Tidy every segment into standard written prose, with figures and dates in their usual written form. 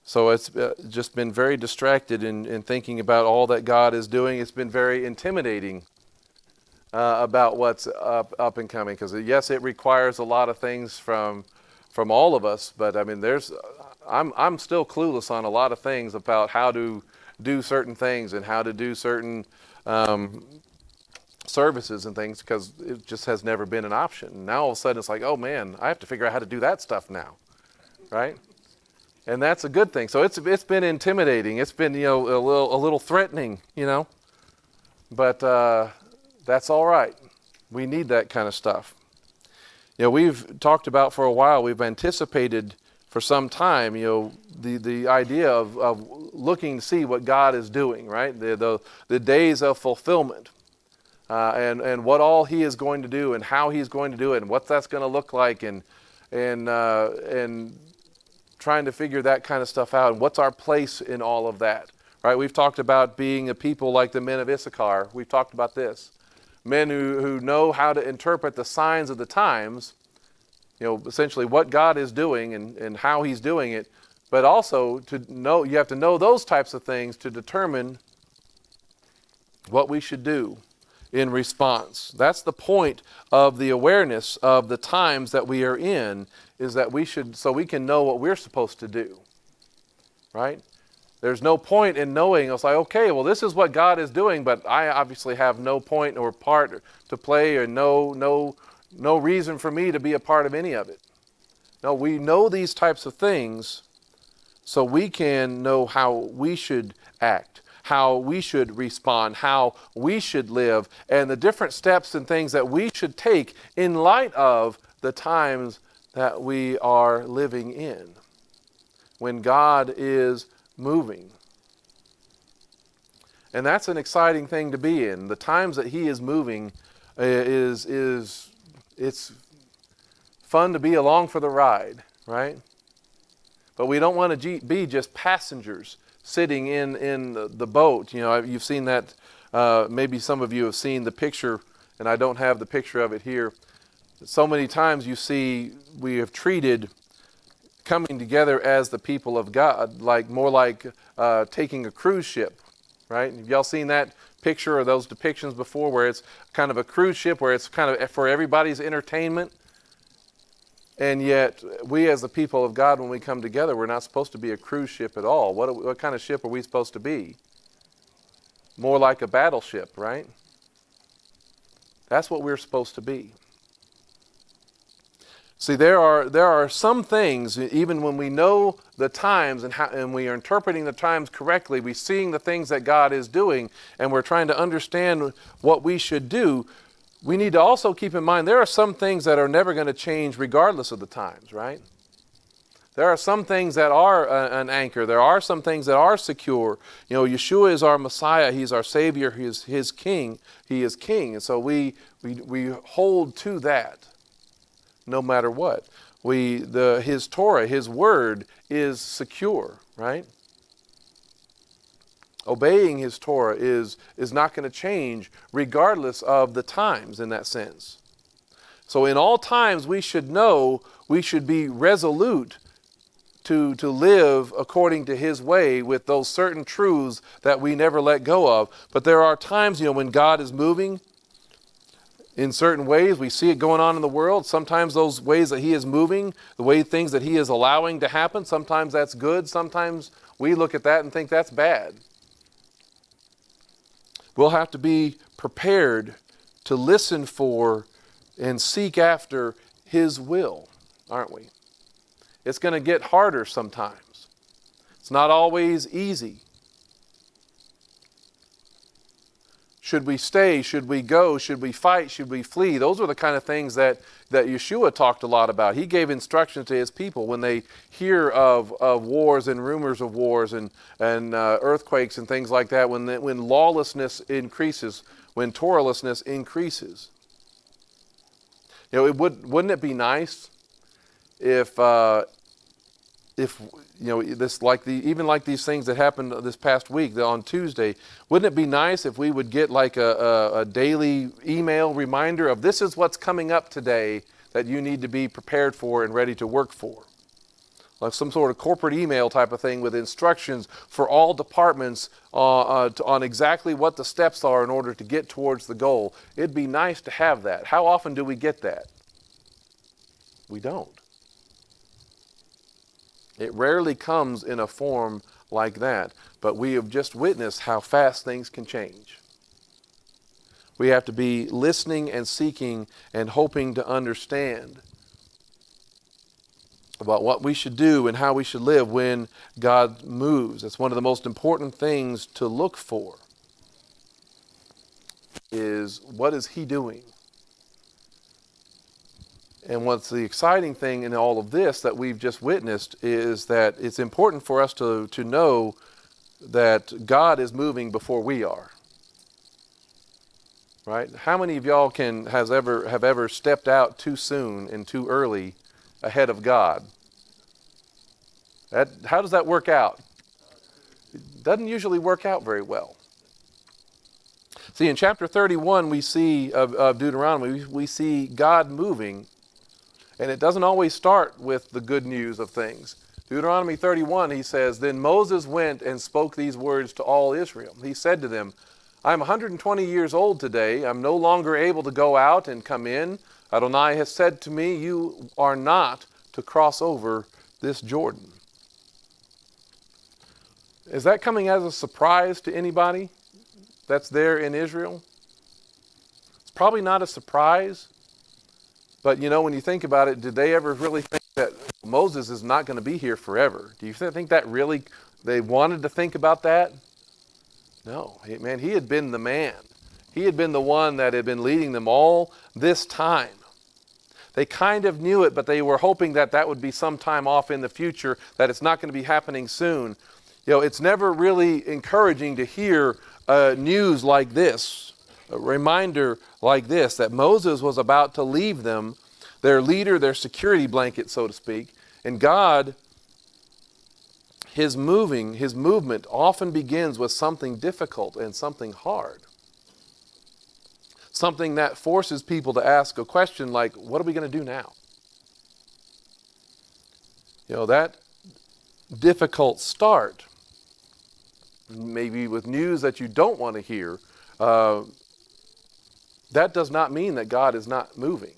So it's just been very distracted in thinking about all that God is doing. It's been very intimidating about what's up and coming. Because yes, it requires a lot of things from all of us. But I mean, I'm still clueless on a lot of things about how to do certain things and how to do certain services and things, because it just has never been an option. Now all of a sudden it's like, oh man, I have to figure out how to do that stuff now, right? And that's a good thing. So it's been intimidating. It's been, a little threatening, but that's all right. We need that kind of stuff. We've talked about for a while, we've anticipated for some time, the idea of looking to see what God is doing, right? The days of fulfillment, and what all He is going to do and how He's going to do it and what that's going to look like, and trying to figure that kind of stuff out, and what's our place in all of that, right? We've talked about being a people like the men of Issachar. We've talked about this. Men who know how to interpret the signs of the times, essentially what God is doing and how He's doing it, but also you have to know those types of things to determine what we should do in response. That's the point of the awareness of the times that we are in, is that so we can know what we're supposed to do, right? There's no point in knowing, it's like, okay, well, this is what God is doing, but I obviously have no point or part to play, or no reason for me to be a part of any of it. No, we know these types of things so we can know how we should act, how we should respond, how we should live, and the different steps and things that we should take in light of the times that we are living in, when God is moving. And that's an exciting thing to be in. The times that He is moving it's fun to be along for the ride, right? But we don't want to be just passengers sitting in the boat. You've seen that, maybe some of you have seen the picture, and I don't have the picture of it here. So many times you see we have treated coming together as the people of God more like taking a cruise ship, right? Have y'all seen that picture or those depictions before, where it's kind of a cruise ship, where it's kind of for everybody's entertainment? And yet, we as the people of God, when we come together, we're not supposed to be a cruise ship at all. What kind of ship are we supposed to be? More like a battleship, right? That's what we're supposed to be. See, there are some things, even when we know the times and we are interpreting the times correctly, we're seeing the things that God is doing, and we're trying to understand what we should do. We need to also keep in mind there are some things that are never going to change regardless of the times, right? There are some things that are an anchor. There are some things that are secure. Yeshua is our Messiah. He's our Savior. He is His King. He is King. And so we hold to that no matter what. His Torah, His Word is secure, right? Obeying His Torah is not going to change regardless of the times in that sense. So in all times we should know, we should be resolute to live according to His way with those certain truths that we never let go of. But there are times, when God is moving in certain ways, we see it going on in the world. Sometimes those ways that He is moving, things that He is allowing to happen, sometimes that's good. Sometimes we look at that and think that's bad. We'll have to be prepared to listen for and seek after His will, aren't we? It's going to get harder sometimes. It's not always easy. Should we stay? Should we go? Should we fight? Should we flee? Those are the kind of things that Yeshua talked a lot about. He gave instructions to His people when they hear of wars and rumors of wars and earthquakes and things like that, when lawlessness increases, when Torahlessness increases. Wouldn't it be nice if this even like these things that happened this past week on Tuesday, wouldn't it be nice if we would get like a daily email reminder of this is what's coming up today that you need to be prepared for and ready to work for? like some sort of corporate email type of thing with instructions for all departments on exactly what the steps are in order to get towards the goal. It'd be nice to have that. How often do we get that? We don't. It rarely comes in a form like that, but we have just witnessed how fast things can change. We have to be listening and seeking and hoping to understand about what we should do and how we should live when God moves. That's one of the most important things to look for, is what is He doing? And what's the exciting thing in all of this that we've just witnessed is that it's important for us to know that God is moving before we are. Right? How many of y'all have ever stepped out too soon and too early ahead of God? How does that work out? It doesn't usually work out very well. See, in chapter 31 we see of Deuteronomy, we see God moving, and it doesn't always start with the good news of things. Deuteronomy 31, he says, "Then Moses went and spoke these words to all Israel. He said to them, I am 120 years old today. I'm no longer able to go out and come in. Adonai has said to me, you are not to cross over this Jordan." Is that coming as a surprise to anybody that's there in Israel? It's probably not a surprise, but when you think about it, did they ever really think that Moses is not going to be here forever? Do you think that really, they wanted to think about that? No, man, he had been the man. He had been the one that had been leading them all this time. They kind of knew it, but they were hoping that that would be sometime off in the future, that it's not going to be happening soon. It's never really encouraging to hear news like this, a reminder like this, that Moses was about to leave them, their leader, their security blanket, so to speak, and God, His movement often begins with something difficult and something hard. Something that forces people to ask a question like, what are we going to do now? That difficult start, maybe with news that you don't want to hear, that does not mean that God is not moving,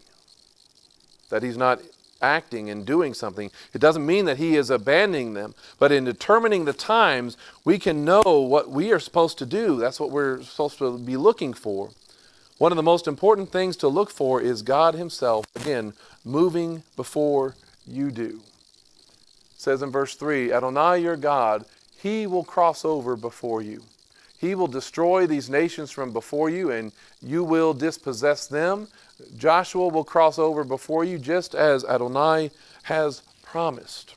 that He's not acting and doing something. It doesn't mean that He is abandoning them, but in determining the times, we can know what we are supposed to do. That's what we're supposed to be looking for. One of the most important things to look for is God Himself, again, moving before you do. It says in verse 3, Adonai your God, He will cross over before you. He will destroy these nations from before you, and you will dispossess them. Joshua will cross over before you, just as Adonai has promised.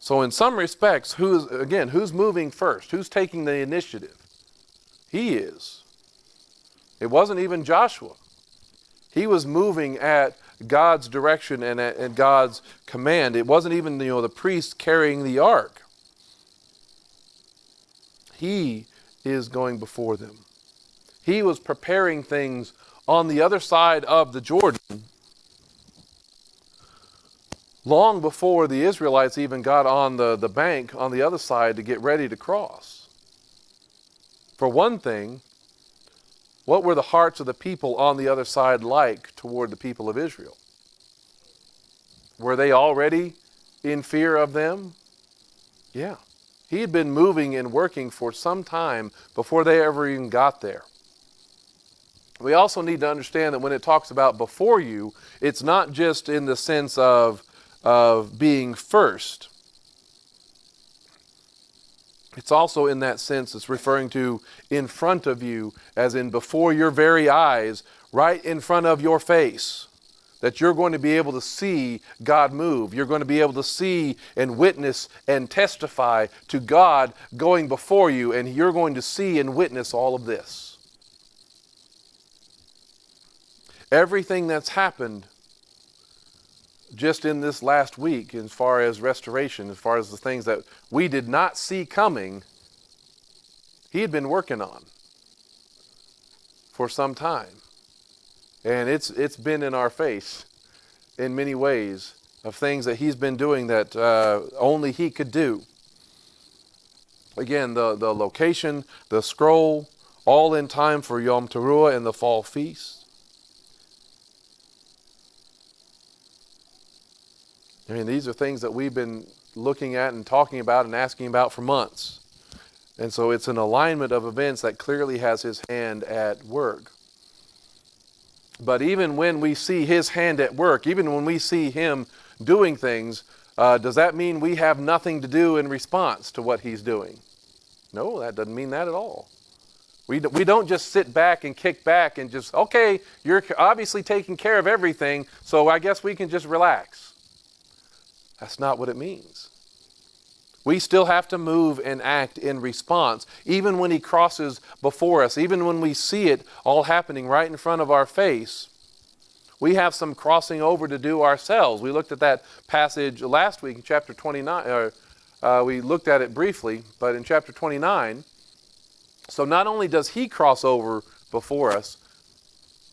So in some respects, who's moving first? Who's taking the initiative? He is. It wasn't even Joshua. He was moving at God's direction and at God's command. It wasn't even the priest carrying the ark. He is going before them. He was preparing things on the other side of the Jordan long before the Israelites even got on the bank on the other side to get ready to cross. For one thing, what were the hearts of the people on the other side like toward the people of Israel? Were they already in fear of them? Yeah. He had been moving and working for some time before they ever even got there. We also need to understand that when it talks about before you, it's not just in the sense of being first. It's also in that sense, it's referring to in front of you, as in before your very eyes, right in front of your face. That you're going to be able to see God move. You're going to be able to see and witness and testify to God going before you, and you're going to see and witness all of this. Everything that's happened just in this last week, as far as restoration, as far as the things that we did not see coming, He had been working on for some time. And it's been in our face in many ways of things that he's been doing that only he could do. Again, the location, the scroll, all in time for Yom Teruah and the fall feast. I mean, these are things that we've been looking at and talking about and asking about for months. And so it's an alignment of events that clearly has his hand at work. But even when we see his hand at work, even when we see him doing things, does that mean we have nothing to do in response to what he's doing? No, that doesn't mean that at all. We don't just sit back and kick back and just, okay, you're obviously taking care of everything, so I guess we can just relax. That's not what it means. We still have to move and act in response, even when he crosses before us, even when we see it all happening right in front of our face. We have some crossing over to do ourselves. We looked at that passage last week in chapter 29. We looked at it briefly, but in chapter 29, so not only does he cross over before us,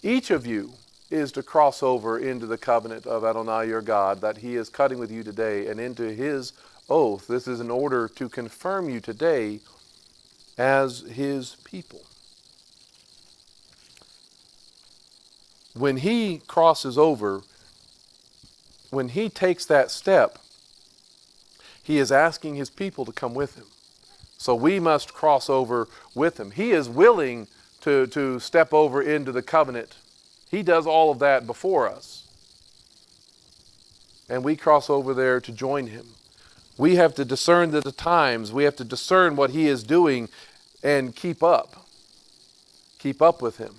each of you is to cross over into the covenant of Adonai your God that he is cutting with you today, and into his oath. This is in order to confirm you today as his people. When he crosses over, when he takes that step, he is asking his people to come with him. So we must cross over with him. He is willing to step over into the covenant. He does all of that before us. And we cross over there to join him. We have to discern the times. We have to discern what he is doing and keep up. Keep up with him.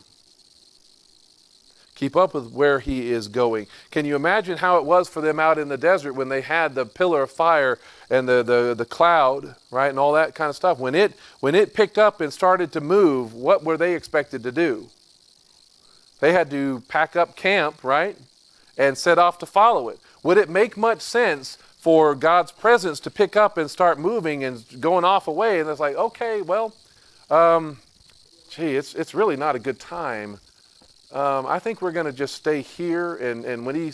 Keep up with where he is going. Can you imagine how it was for them out in the desert when they had the pillar of fire and the cloud, right, and all that kind of stuff? When it picked up and started to move, what were they expected to do? They had to pack up camp, right, and set off to follow it. Would it make much sense for God's presence to pick up and start moving and going off away? And it's like, okay, well, it's really not a good time. I think we're going to just stay here, and when he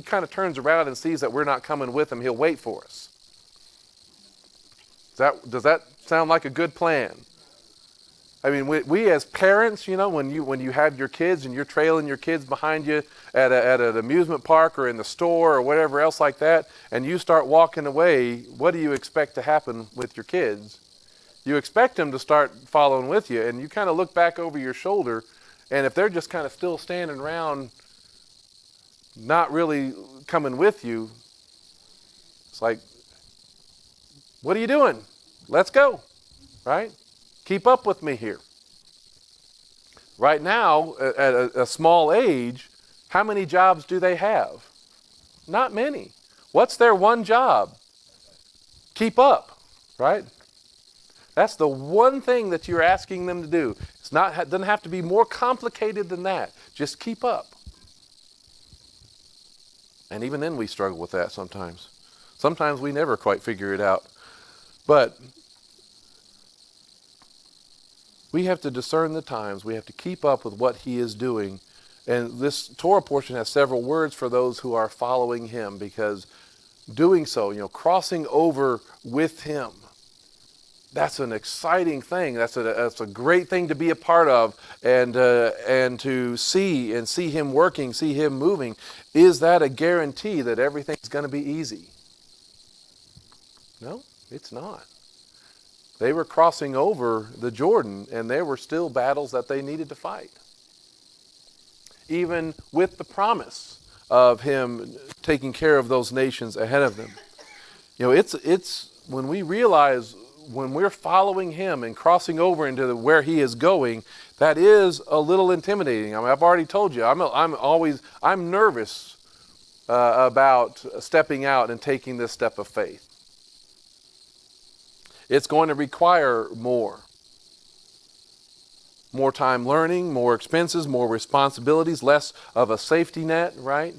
kind of turns around and sees that we're not coming with him, he'll wait for us. Does that sound like a good plan? I mean, we as parents, when you have your kids and you're trailing your kids behind you at an amusement park or in the store or whatever else like that, and you start walking away, what do you expect to happen with your kids? You expect them to start following with you, and you kind of look back over your shoulder, and if they're just kind of still standing around, not really coming with you, it's like, what are you doing? Let's go, right? Keep up with me here. Right now, at a small age, how many jobs do they have? Not many. What's their one job? Keep up, right? That's the one thing that you're asking them to do. It doesn't have to be more complicated than that. Just keep up. And even then we struggle with that sometimes. Sometimes we never quite figure it out. But we have to discern the times. We have to keep up with what he is doing. And this Torah portion has several words for those who are following him, because doing so, crossing over with him, that's an exciting thing. That's a great thing to be a part of, and to see him working, see him moving. Is that a guarantee that everything's going to be easy? No, it's not. They were crossing over the Jordan, and there were still battles that they needed to fight. Even with the promise of him taking care of those nations ahead of them. It's when we realize when we're following him and crossing over into where he is going, that is a little intimidating. I mean, I've already told you, I'm nervous about stepping out and taking this step of faith. It's going to require more time learning, more expenses, more responsibilities, less of a safety net, right?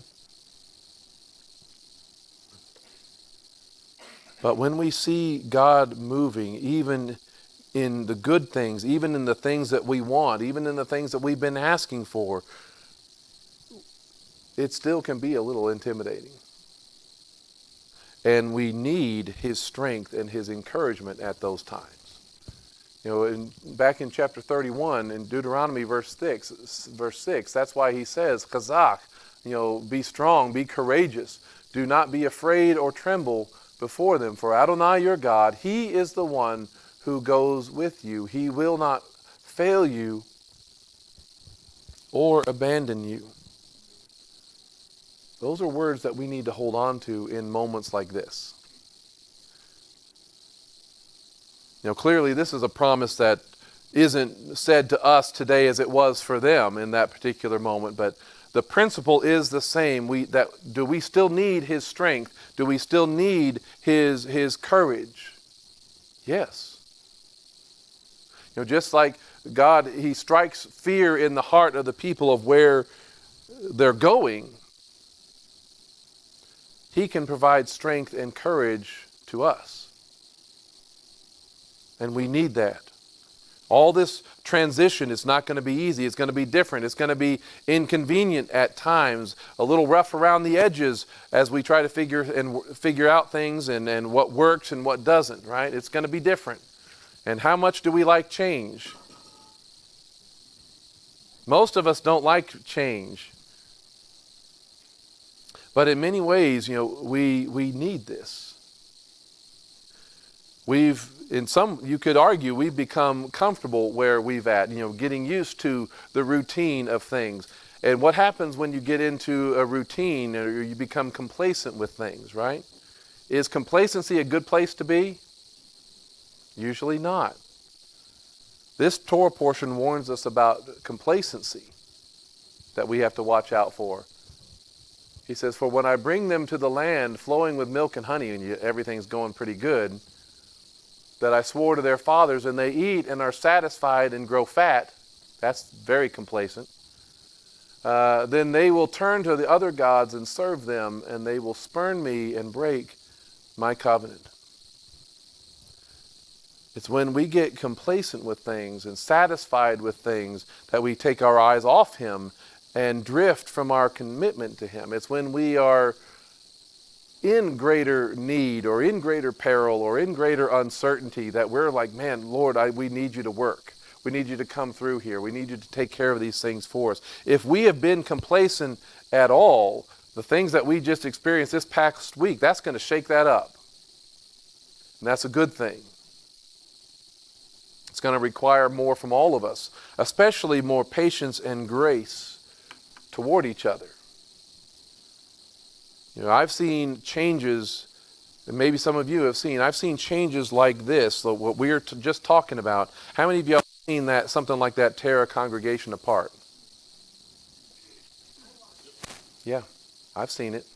But when we see God moving, even in the good things, even in the things that we want, even in the things that we've been asking for, it still can be a little intimidating. And we need his strength and his encouragement at those times. Back in chapter 31 in Deuteronomy verse 6, that's why he says, Chazak, be strong, be courageous. Do not be afraid or tremble before them. For Adonai your God, he is the one who goes with you. He will not fail you or abandon you. Those are words that we need to hold on to in moments like this. Clearly this is a promise that isn't said to us today as it was for them in that particular moment, but the principle is the same. Do we still need his strength? Do we still need his courage? Yes. Just like God, he strikes fear in the heart of the people of where they're going, he can provide strength and courage to us. And we need that. All this transition is not going to be easy. It's going to be different. It's going to be inconvenient at times, a little rough around the edges as we try to figure out things and what works and what doesn't, right? It's going to be different. And how much do we like change? Most of us don't like change. But in many ways, we need this. You could argue we've become comfortable where we've at, getting used to the routine of things. And what happens when you get into a routine or you become complacent with things, right? Is complacency a good place to be? Usually not. This Torah portion warns us about complacency that we have to watch out for. He says, for when I bring them to the land flowing with milk and honey, and everything's going pretty good, that I swore to their fathers, and they eat and are satisfied and grow fat, that's very complacent, then they will turn to the other gods and serve them, and they will spurn me and break my covenant. It's when we get complacent with things and satisfied with things that we take our eyes off him and drift from our commitment to him. It's when we are in greater need or in greater peril or in greater uncertainty that we're like, man, Lord, we need you to work. We need you to come through here. We need you to take care of these things for us. If we have been complacent at all, the things that we just experienced this past week, that's going to shake that up. And that's a good thing. It's going to require more from all of us, especially more patience and grace toward each other. I've seen changes, and maybe some of you have seen, I've seen changes like this, what we're just talking about. How many of you have seen that, something like that, tear a congregation apart? Yeah, I've seen it.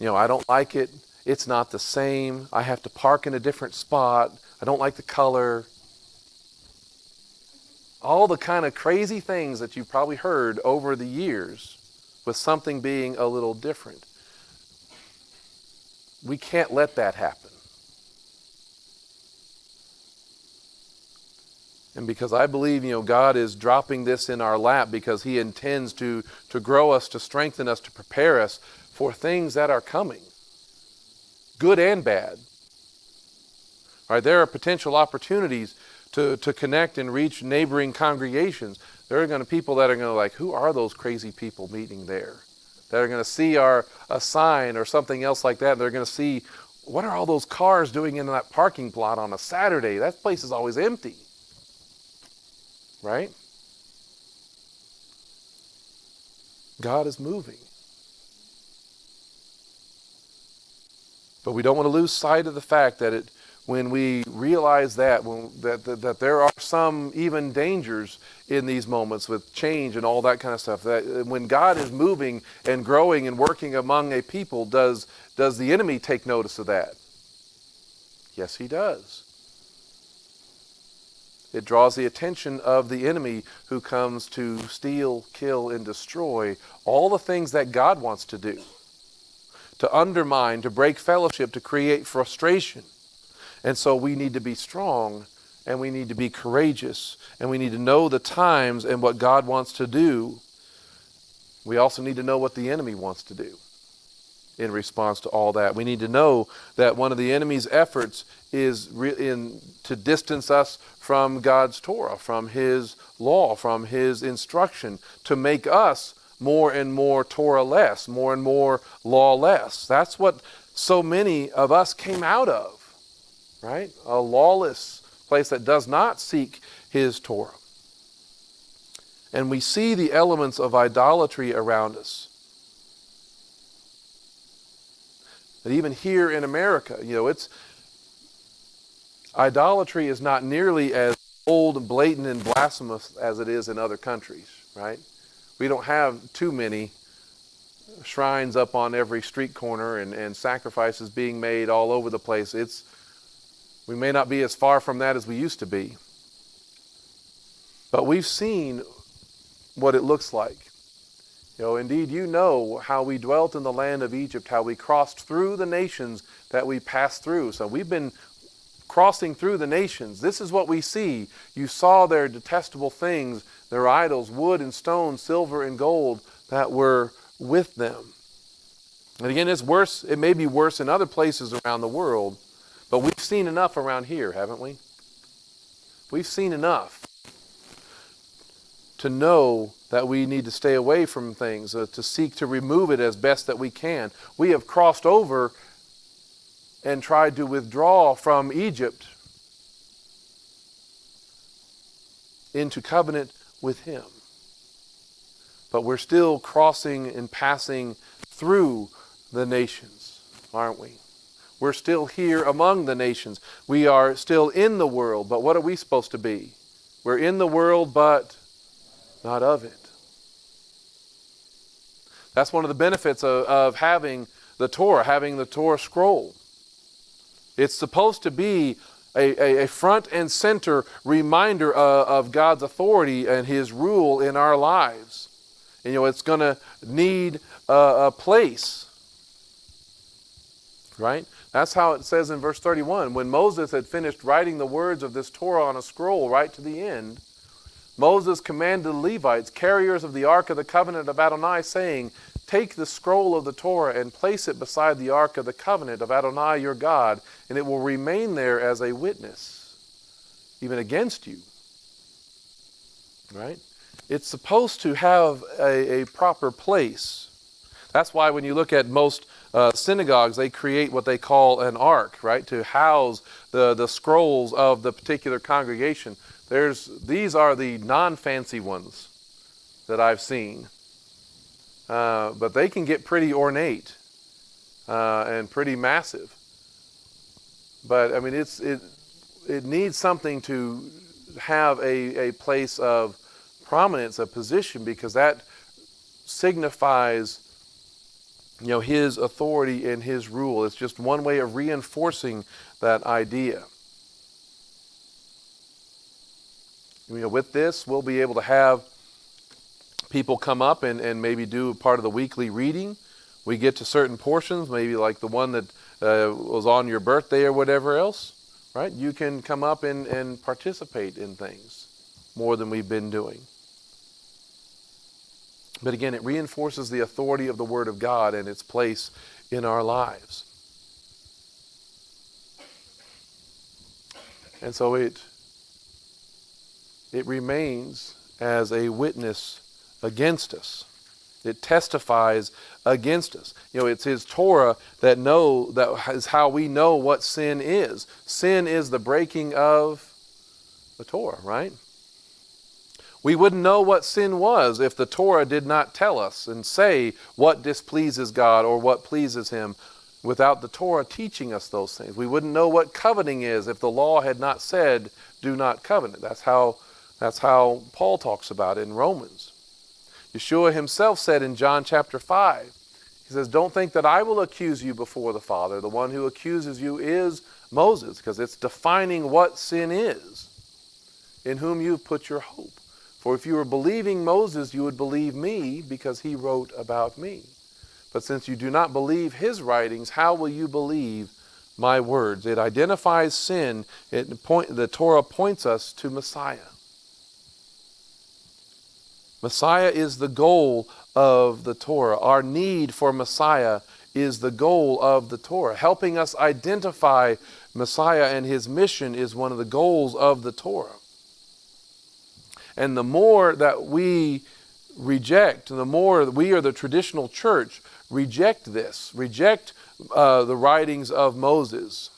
I don't like it. It's not the same. I have to park in a different spot. I don't like the color. All the kind of crazy things that you've probably heard over the years with something being a little different. We can't let that happen. And because I believe, God is dropping this in our lap because he intends to grow us, to strengthen us, to prepare us for things that are coming. Good and bad. All right, there are potential opportunities to connect and reach neighboring congregations. There are going to be people that are going to like, who are those crazy people meeting there? That are going to see a sign or something else like that. And they're going to see, what are all those cars doing in that parking lot on a Saturday? That place is always empty. Right? God is moving. But we don't want to lose sight of the fact that when we realize that there are some even dangers in these moments with change and all that kind of stuff, that when God is moving and growing and working among a people, does the enemy take notice of that? Yes, he does. It draws the attention of the enemy who comes to steal, kill, and destroy all the things that God wants to do. To undermine, to break fellowship, to create frustration. And so we need to be strong, and we need to be courageous, and we need to know the times and what God wants to do. We also need to know what the enemy wants to do in response to all that. We need to know that one of the enemy's efforts is to distance us from God's Torah, from His law, from His instruction, to make us more and more Torah-less, more and more law-less. That's what so many of us came out of, right? A lawless place that does not seek His Torah. And we see the elements of idolatry around us. But even here in America, idolatry is not nearly as bold, blatant, and blasphemous as it is in other countries, right? We don't have too many shrines up on every street corner and sacrifices being made all over the place. We may not be as far from that as we used to be. But we've seen what it looks like. Indeed, how we dwelt in the land of Egypt, how we crossed through the nations that we passed through. So we've been crossing through the nations. This is what we see. You saw their detestable things, their idols, wood and stone, silver and gold that were with them. And again, it's worse. It may be worse in other places around the world, but we've seen enough around here, haven't we? We've seen enough to know that we need to stay away from things, to seek to remove it as best that we can. We have crossed over and tried to withdraw from Egypt into covenant with Him. But we're still crossing and passing through the nations, aren't we? We're still here among the nations. We are still in the world, but what are we supposed to be? We're in the world, but not of it. That's one of the benefits of having the Torah scroll. It's supposed to be a front and center reminder of God's authority and His rule in our lives. And it's going to need a place. Right? That's how it says in verse 31. When Moses had finished writing the words of this Torah on a scroll right to the end, Moses commanded the Levites, carriers of the Ark of the Covenant of Adonai, saying, "Take the scroll of the Torah and place it beside the Ark of the Covenant of Adonai your God, and it will remain there as a witness, even against you." Right? It's supposed to have a proper place. That's why when you look at most synagogues, they create what they call an ark, right, to house the scrolls of the particular congregation. These are the non-fancy ones that I've seen. But they can get pretty ornate and pretty massive. But I mean, it needs something to have a place of prominence, a position, because that signifies His authority and His rule. It's just one way of reinforcing that idea. With this, we'll be able to have people come up and maybe do part of the weekly reading. We get to certain portions, maybe like the one that was on your birthday or whatever else, right? You can come up and participate in things more than we've been doing. But again, it reinforces the authority of the Word of God and its place in our lives. And so it remains as a witness against us. It testifies against us. It's His Torah that is how we know what sin is. Sin is the breaking of the Torah, right? We wouldn't know what sin was if the Torah did not tell us and say what displeases God or what pleases Him without the Torah teaching us those things. We wouldn't know what coveting is if the law had not said, do not covet. That's how Paul talks about it in Romans. Yeshua Himself said in John chapter 5, He says, "Don't think that I will accuse you before the Father. The one who accuses you is Moses," because it's defining what sin is, "in whom you've put your hope. For if you were believing Moses, you would believe me, because he wrote about me. But since you do not believe his writings, how will you believe my words?" It identifies sin. The Torah points us to Messiah. Messiah is the goal of the Torah. Our need for Messiah is the goal of the Torah. Helping us identify Messiah and his mission is one of the goals of the Torah. And the more that we reject, the more we are the traditional church, reject the writings of Moses.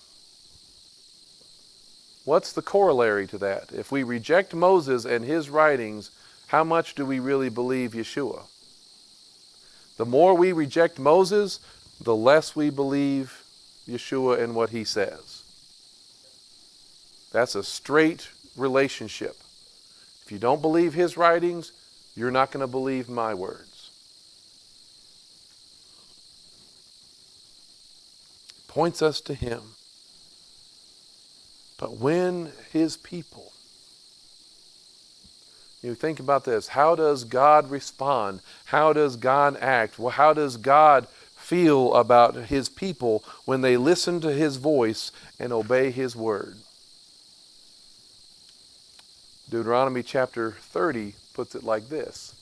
What's the corollary to that? If we reject Moses and his writings, how much do we really believe Yeshua? The more we reject Moses, the less we believe Yeshua and what he says. That's a straight relationship. If you don't believe his writings, you're not going to believe my words. Points us to him. But when his people, you think about this, how does God respond? How does God act? Well, how does God feel about his people when they listen to his voice and obey his word? Deuteronomy chapter 30 puts it like this.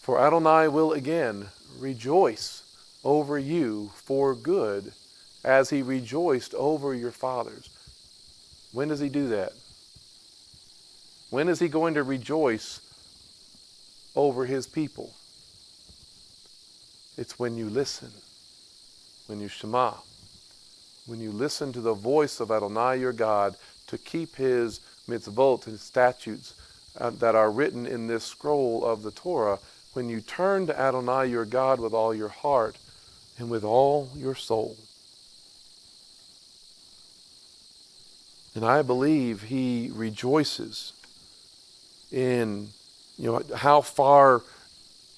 For Adonai will again rejoice over you for good, as he rejoiced over your fathers. When does he do that? When is he going to rejoice over his people? It's when you listen, when you shema, when you listen to the voice of Adonai your God to keep his mitzvot, his statutes that are written in this scroll of the Torah. When you turn to Adonai your God with all your heart and with all your soul. And I believe he rejoices in, how far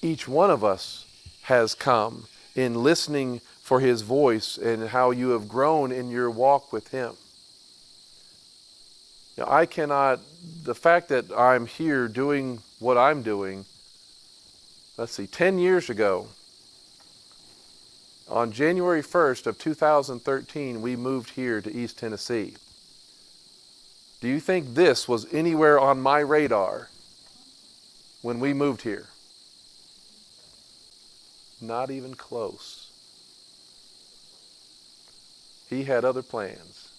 each one of us has come in listening for his voice and how you have grown in your walk with him. The fact that I'm here doing what I'm doing, 10 years ago, on January 1st of 2013, we moved here to East Tennessee. Do you think this was anywhere on my radar when we moved here? Not even close. He had other plans.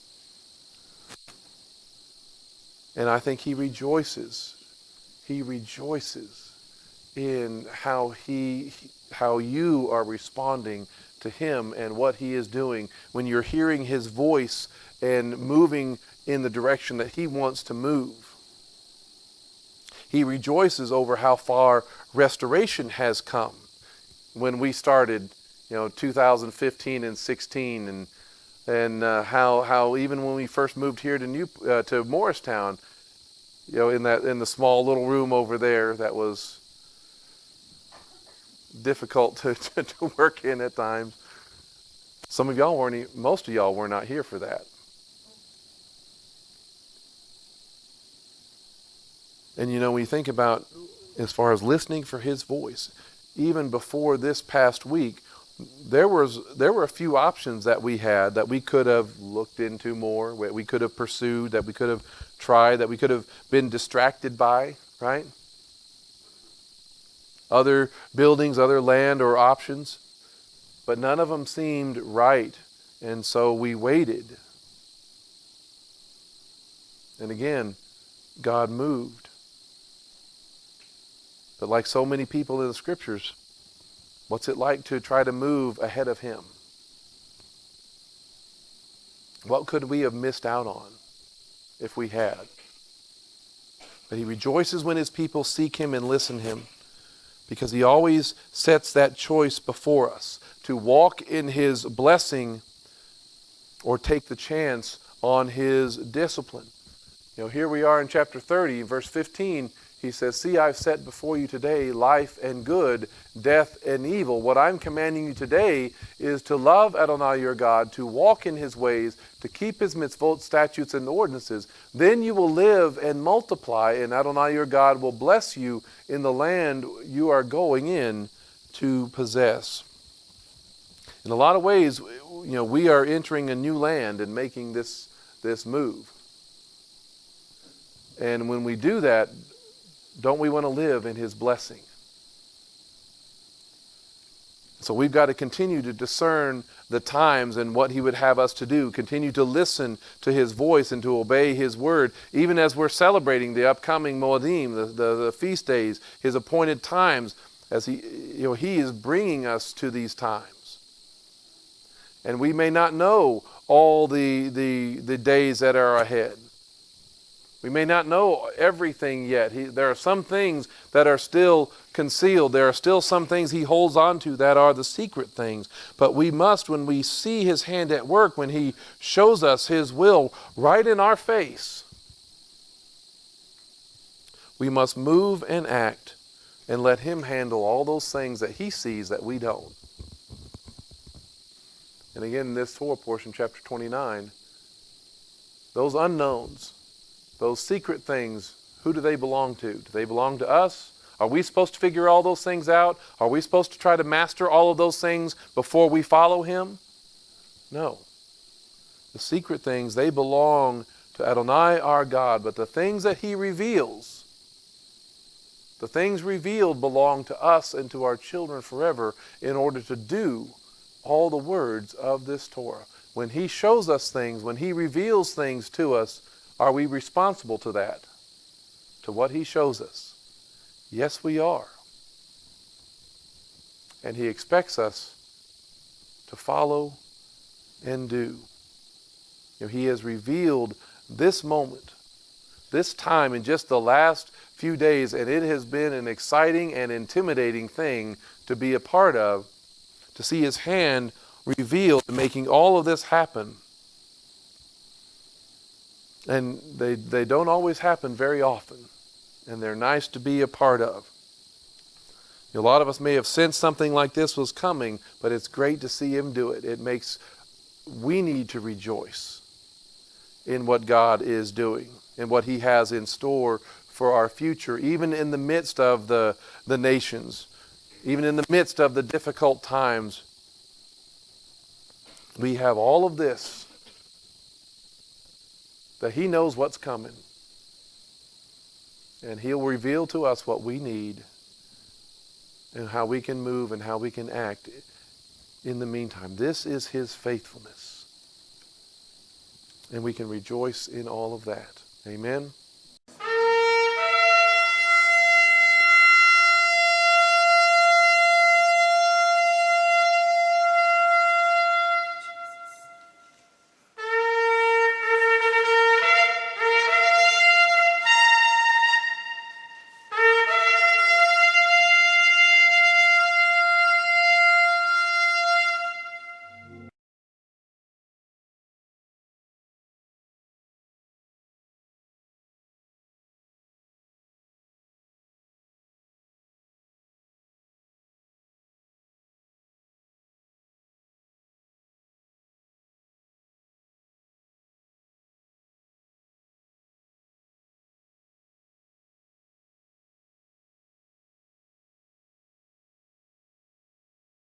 And I think he rejoices. He rejoices in how you are responding to him and what he is doing when you're hearing his voice and moving in the direction that he wants to move. He rejoices over how far restoration has come. When we started, 2015 and 16, and how even when we first moved here to Morristown, in the small little room over there that was difficult to work in at times. Most of y'all were not here for that. And when you think about as far as listening for his voice, even before this past week, there were a few options that we had that we could have looked into more, we could have pursued, that we could have tried, that we could have been distracted by, right? Other buildings, other land or options, but none of them seemed right, and so we waited. And again, God moved. But like so many people in the scriptures, what's it like to try to move ahead of him? What could we have missed out on if we had? But he rejoices when his people seek him and listen to him, because he always sets that choice before us to walk in his blessing or take the chance on his discipline. Here we are in chapter 30, verse 15. He says, see, I've set before you today life and good, death and evil. What I'm commanding you today is to love Adonai your God, to walk in his ways, to keep his mitzvot, statutes, and ordinances. Then you will live and multiply, and Adonai your God will bless you in the land you are going in to possess. In a lot of ways, we are entering a new land and making this move. And when we do that, don't we want to live in his blessing? So we've got to continue to discern the times and what he would have us to do. Continue to listen to his voice and to obey his word, even as we're celebrating the upcoming Moedim, the feast days, his appointed times, as he is bringing us to these times. And we may not know all the days that are ahead. We may not know everything yet. There are some things that are still concealed. There are still some things he holds on to that are the secret things. But we must, when we see his hand at work, when he shows us his will right in our face, we must move and act and let him handle all those things that he sees that we don't. And again, in this Torah portion, chapter 29, those unknowns, those secret things, who do they belong to? Do they belong to us? Are we supposed to figure all those things out? Are we supposed to try to master all of those things before we follow him? No. The secret things, they belong to Adonai our God, but the things that he reveals, the things revealed belong to us and to our children forever in order to do all the words of this Torah. When he shows us things, when he reveals things to us, are we responsible to that? To what he shows us? Yes, we are. And he expects us to follow and do. He has revealed this moment, this time in just the last few days, and it has been an exciting and intimidating thing to be a part of, to see his hand revealed in making all of this happen. And they don't always happen very often. And they're nice to be a part of. A lot of us may have sensed something like this was coming, but it's great to see him do it. We need to rejoice in what God is doing and what he has in store for our future, even in the midst of the nations, even in the midst of the difficult times. We have all of this, that he knows what's coming. And he'll reveal to us what we need and how we can move and how we can act in the meantime. This is his faithfulness. And we can rejoice in all of that. Amen.